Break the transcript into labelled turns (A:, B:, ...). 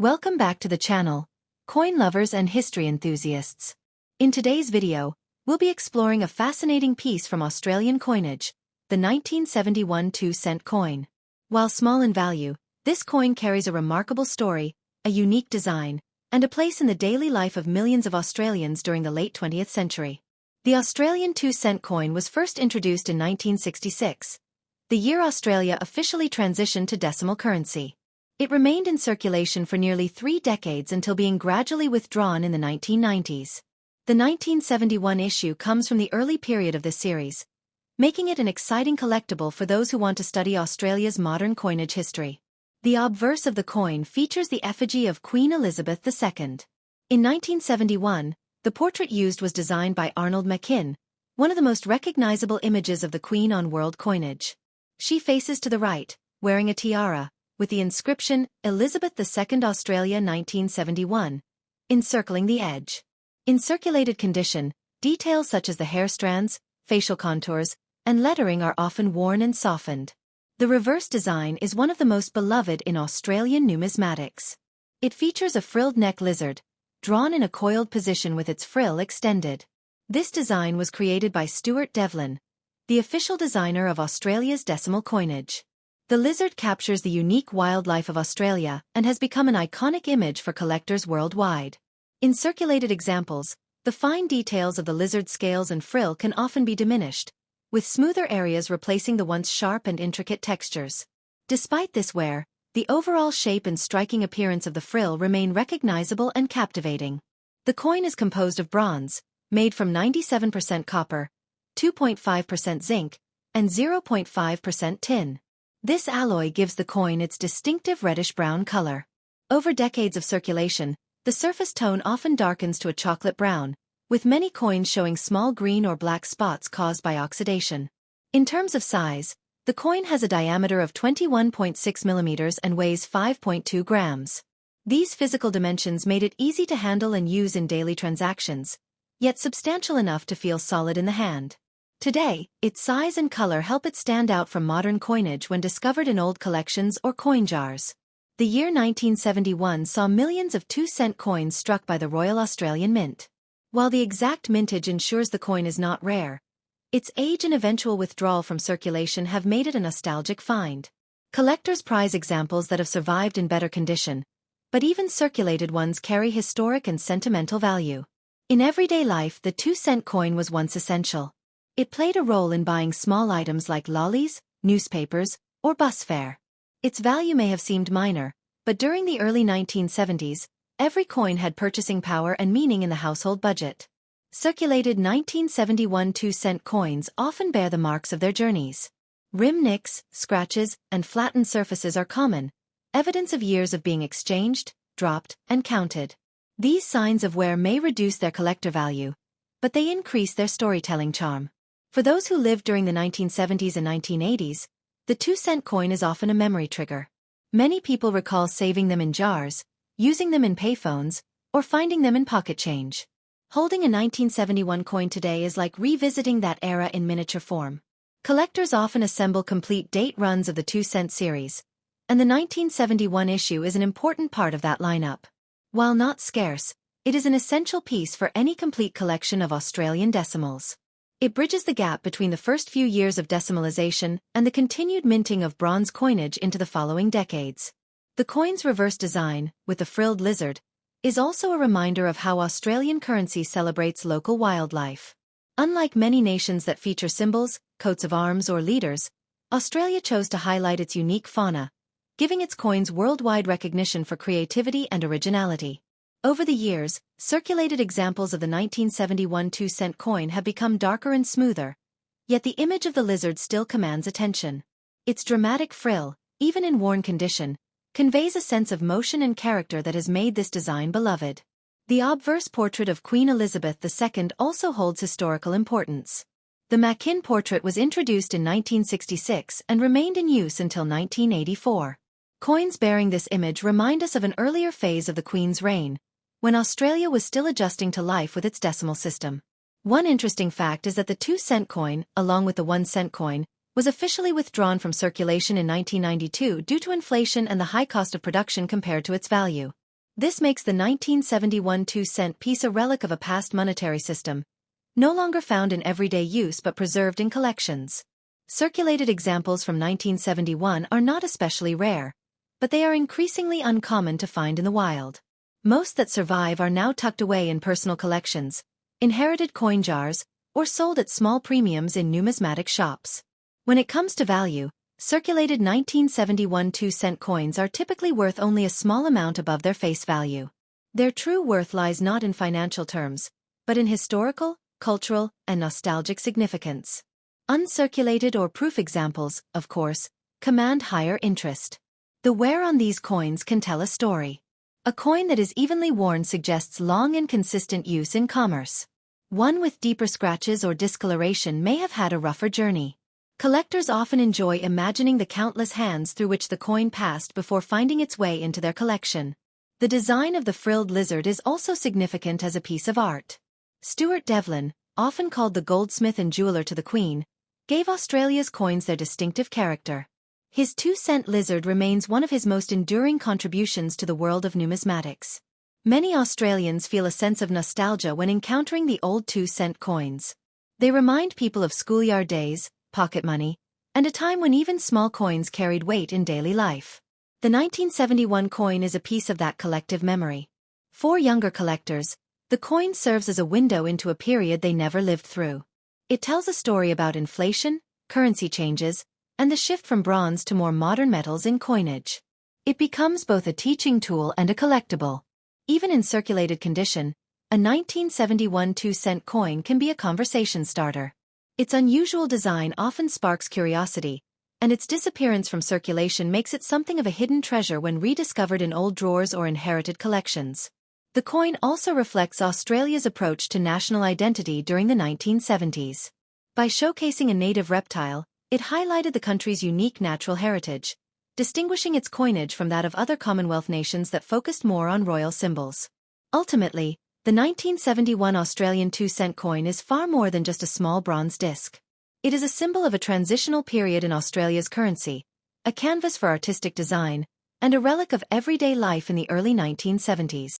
A: Welcome back to the channel, coin lovers and history enthusiasts. In today's video, we'll be exploring a fascinating piece from Australian coinage, the 1971 2-cent coin. While small in value, this coin carries a remarkable story, a unique design, and a place in the daily life of millions of Australians during the late 20th century. The Australian 2-cent coin was first introduced in 1966, the year Australia officially transitioned to decimal currency. It remained in circulation for nearly 3 decades until being gradually withdrawn in the 1990s. The 1971 issue comes from the early period of this series, making it an exciting collectible for those who want to study Australia's modern coinage history. The obverse of the coin features the effigy of Queen Elizabeth II. In 1971, the portrait used was designed by Arnold Machin, one of the most recognizable images of the Queen on world coinage. She faces to the right, wearing a tiara, with the inscription, Elizabeth II Australia 1971, encircling the edge. In circulated condition, details such as the hair strands, facial contours, and lettering are often worn and softened. The reverse design is one of the most beloved in Australian numismatics. It features a frilled neck lizard, drawn in a coiled position with its frill extended. This design was created by Stuart Devlin, the official designer of Australia's decimal coinage. The lizard captures the unique wildlife of Australia and has become an iconic image for collectors worldwide. In circulated examples, the fine details of the lizard's scales and frill can often be diminished, with smoother areas replacing the once sharp and intricate textures. Despite this wear, the overall shape and striking appearance of the frill remain recognizable and captivating. The coin is composed of bronze, made from 97% copper, 2.5% zinc, and 0.5% tin. This alloy gives the coin its distinctive reddish-brown color. Over decades of circulation, the surface tone often darkens to a chocolate brown, with many coins showing small green or black spots caused by oxidation. In terms of size, the coin has a diameter of 21.6 millimeters and weighs 5.2 grams. These physical dimensions made it easy to handle and use in daily transactions, yet substantial enough to feel solid in the hand. Today, its size and color help it stand out from modern coinage when discovered in old collections or coin jars. The year 1971 saw millions of 2-cent coins struck by the Royal Australian Mint. While the exact mintage ensures the coin is not rare, its age and eventual withdrawal from circulation have made it a nostalgic find. Collectors prize examples that have survived in better condition, but even circulated ones carry historic and sentimental value. In everyday life, the 2-cent coin was once essential. It played a role in buying small items like lollies, newspapers, or bus fare. Its value may have seemed minor, but during the early 1970s, every coin had purchasing power and meaning in the household budget. Circulated 1971 2-cent coins often bear the marks of their journeys. Rim nicks, scratches, and flattened surfaces are common, evidence of years of being exchanged, dropped, and counted. These signs of wear may reduce their collector value, but they increase their storytelling charm. For those who lived during the 1970s and 1980s, the 2-cent coin is often a memory trigger. Many people recall saving them in jars, using them in payphones, or finding them in pocket change. Holding a 1971 coin today is like revisiting that era in miniature form. Collectors often assemble complete date runs of the 2-cent series, and the 1971 issue is an important part of that lineup. While not scarce, it is an essential piece for any complete collection of Australian decimals. It bridges the gap between the first few years of decimalization and the continued minting of bronze coinage into the following decades. The coin's reverse design, with the frilled lizard, is also a reminder of how Australian currency celebrates local wildlife. Unlike many nations that feature symbols, coats of arms, or leaders, Australia chose to highlight its unique fauna, giving its coins worldwide recognition for creativity and originality. Over the years, circulated examples of the 1971 2-cent coin have become darker and smoother, yet the image of the lizard still commands attention. Its dramatic frill, even in worn condition, conveys a sense of motion and character that has made this design beloved. The obverse portrait of Queen Elizabeth II also holds historical importance. The Machin portrait was introduced in 1966 and remained in use until 1984. Coins bearing this image remind us of an earlier phase of the Queen's reign, when Australia was still adjusting to life with its decimal system. One interesting fact is that the 2-cent coin, along with the 1-cent coin, was officially withdrawn from circulation in 1992 due to inflation and the high cost of production compared to its value. This makes the 1971 2-cent piece a relic of a past monetary system, no longer found in everyday use but preserved in collections. Circulated examples from 1971 are not especially rare, but they are increasingly uncommon to find in the wild. Most that survive are now tucked away in personal collections, inherited coin jars, or sold at small premiums in numismatic shops. When it comes to value, circulated 1971 2-cent coins are typically worth only a small amount above their face value. Their true worth lies not in financial terms, but in historical, cultural, and nostalgic significance. Uncirculated or proof examples, of course, command higher interest. The wear on these coins can tell a story. A coin that is evenly worn suggests long and consistent use in commerce. One with deeper scratches or discoloration may have had a rougher journey. Collectors often enjoy imagining the countless hands through which the coin passed before finding its way into their collection. The design of the frilled lizard is also significant as a piece of art. Stuart Devlin, often called the goldsmith and jeweler to the Queen, gave Australia's coins their distinctive character. His 2-cent lizard remains one of his most enduring contributions to the world of numismatics. Many Australians feel a sense of nostalgia when encountering the old 2-cent coins. They remind people of schoolyard days, pocket money, and a time when even small coins carried weight in daily life. The 1971 coin is a piece of that collective memory. For younger collectors, the coin serves as a window into a period they never lived through. It tells a story about inflation, currency changes, and the shift from bronze to more modern metals in coinage. It becomes both a teaching tool and a collectible. Even in circulated condition, a 1971 2-cent coin can be a conversation starter. Its unusual design often sparks curiosity, and its disappearance from circulation makes it something of a hidden treasure when rediscovered in old drawers or inherited collections. The coin also reflects Australia's approach to national identity during the 1970s. By showcasing a native reptile, it highlighted the country's unique natural heritage, distinguishing its coinage from that of other Commonwealth nations that focused more on royal symbols. Ultimately, the 1971 Australian 2-cent coin is far more than just a small bronze disc. It is a symbol of a transitional period in Australia's currency, a canvas for artistic design, and a relic of everyday life in the early 1970s.